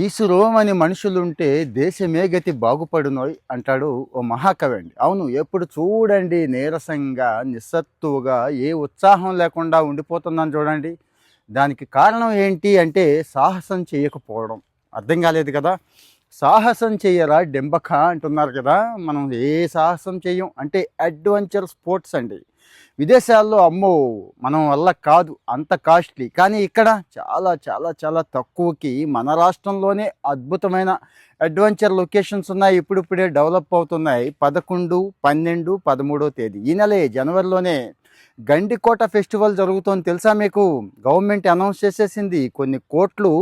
ఈసురోమని మనుషులుంటే దేశమే గతి బాగుపడునోయ్ అంటాడు ఓ మహాకవి అండి. అవును, ఎప్పుడు చూడండి నీరసంగా నిస్సత్తువుగా ఏ ఉత్సాహం లేకుండా ఉండిపోతున్నాను చూడండి. దానికి కారణం ఏంటి అంటే సాహసం చేయకపోవడం. అర్థం కాలేదు కదా. సాహసం చెయ్యరా డెంబక అంటున్నారు కదా. మనం ఏ సాహసం చెయ్యం అంటే అడ్వెంచర్ స్పోర్ట్స్ అండి. విదేశాల్లో అమ్మో మనం వల్ల కాదు, అంత కాస్ట్లీ. కానీ ఇక్కడ చాలా చాలా చాలా తక్కువకి మన రాష్ట్రంలోనే అద్భుతమైన అడ్వెంచర్ లొకేషన్స్ ఉన్నాయి. ఇప్పుడిప్పుడే డెవలప్ అవుతున్నాయి. 11, 12, 13వ తేదీ ఈ నెలే జనవరిలోనే గండికోట ఫెస్టివల్ జరుగుతోంది. తెలుసా మీకు? గవర్నమెంట్ అనౌన్స్ చేసేసింది. కొన్ని కోట్లు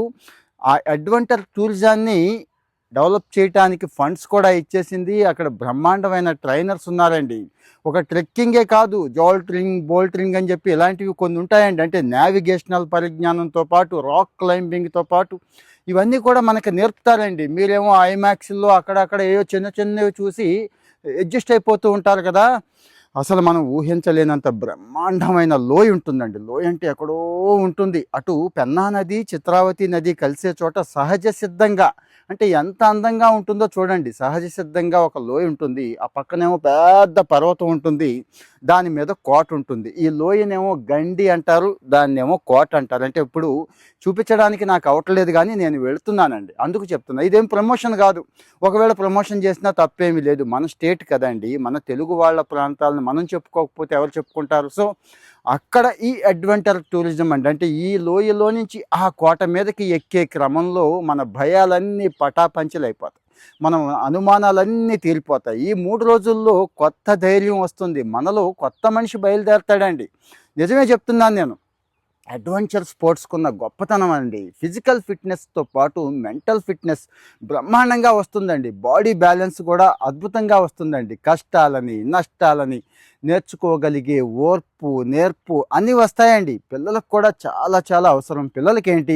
ఆ అడ్వెంచర్ టూరిజాన్ని డెవలప్ చేయడానికి ఫండ్స్ కూడా ఇచ్చేసింది. అక్కడ బ్రహ్మాండమైన ట్రైనర్స్ ఉన్నారండి. ఒక ట్రెక్కింగే కాదు, జోల్టరింగ్, బోల్టరింగ్ అని చెప్పి ఇలాంటివి కొన్ని ఉంటాయండి. అంటే నావిగేషనల్ పరిజ్ఞానంతో పాటు రాక్ క్లైంబింగ్తో పాటు ఇవన్నీ కూడా మనకి నేర్పుతారండి. మీరేమో ఐమాక్స్లో అక్కడక్కడ ఏవో చిన్న చిన్నవి చూసి అడ్జస్ట్ అయిపోతూ ఉంటారు కదా. అసలు మనం ఊహించలేనంత బ్రహ్మాండమైన లోయ ఉంటుందండి. లోయ అంటే ఎక్కడో ఉంటుంది. అటు పెన్నా నది, చిత్రావతి నది కలిసే చోట సహజ సిద్ధంగా, అంటే ఎంత అందంగా ఉంటుందో చూడండి. సహజ సిద్ధంగా ఒక లోయ ఉంటుంది. ఆ పక్కనేమో పెద్ద పర్వతం ఉంటుంది. దాని మీద కోట ఉంటుంది. ఈ లోయనేమో గండి అంటారు, దాన్నేమో కోట అంటారు. అంటే ఇప్పుడు చూపించడానికి నాకు అవట్లేదు, కానీ నేను వెళుతున్నానండి, అందుకు చెప్తున్నా. ఇదేం ప్రమోషన్ కాదు. ఒకవేళ ప్రమోషన్ చేసినా తప్పేమీ లేదు. మన స్టేట్ కదండి, మన తెలుగు వాళ్ళ ప్రాంతాలను మనం చెప్పుకోకపోతే ఎవరు చెప్పుకుంటారు? సో అక్కడ ఈ అడ్వెంచర్ టూరిజం అండి. అంటే ఈ లోయలో నుంచి ఆ కోట మీదకి ఎక్కే క్రమంలో మన భయాలన్నీ పటాపంచలైపోతాయి. మనం అనుమానాలన్నీ తీరిపోతాయి. ఈ 3 రోజుల్లో కొత్త ధైర్యం వస్తుంది. మనలో కొత్త మనిషి బయలుదేరతాడండి. నిజమే చెప్తున్నాను నేను. అడ్వెంచర్ స్పోర్ట్స్కున్న గొప్పతనం అండి. ఫిజికల్ ఫిట్నెస్తో పాటు మెంటల్ ఫిట్నెస్ బ్రహ్మాండంగా వస్తుందండి. బాడీ బ్యాలెన్స్ కూడా అద్భుతంగా వస్తుందండి. కష్టాలని నష్టాలని నేర్చుకోగలిగే ఓర్పు, నేర్పు అన్నీ వస్తాయండి. పిల్లలకు కూడా చాలా చాలా అవసరం. పిల్లలకి ఏంటి,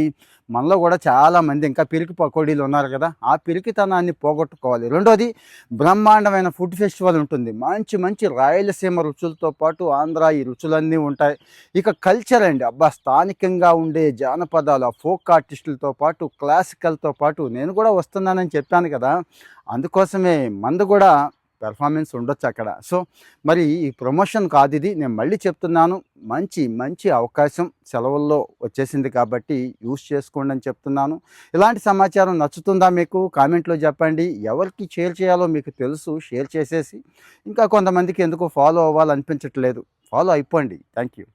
మనలో కూడా చాలామంది ఇంకా పిరికి పకోడీలు ఉన్నారు కదా, ఆ పిరికితనాన్ని పోగొట్టుకోవాలి. రెండోది, బ్రహ్మాండమైన ఫుడ్ ఫెస్టివల్ ఉంటుంది. మంచి మంచి రాయలసీమ రుచులతో పాటు ఆంధ్ర ఈ రుచులన్నీ ఉంటాయి. ఇక కల్చర్ అండి, అబ్బా, స్థానికంగా ఉండే జానపదాలు, ఫోక్ ఆర్టిస్టులతో పాటు క్లాసికల్తో పాటు నేను కూడా వస్తున్నానని చెప్పాను కదా. అందుకోసమే మందు కూడా పెర్ఫార్మెన్స్ ఉండొచ్చు అక్కడ. సో మరి ఈ ప్రమోషన్ కాదు ఇది, నేను మళ్ళీ చెప్తున్నాను. మంచి మంచి అవకాశం సెలవుల్లో వచ్చేసింది కాబట్టి యూస్ చేసుకోండి అని చెప్తున్నాను. ఇలాంటి సమాచారం నచ్చుతుందా మీకు? కామెంట్లో చెప్పండి. ఎవరికి షేర్ చేయాలో మీకు తెలుసు, షేర్ చేసేసి ఇంకా కొంతమందికి ఎందుకు ఫాలో అవ్వాలనిపించట్లేదు, ఫాలో అయిపోండి. Thank you.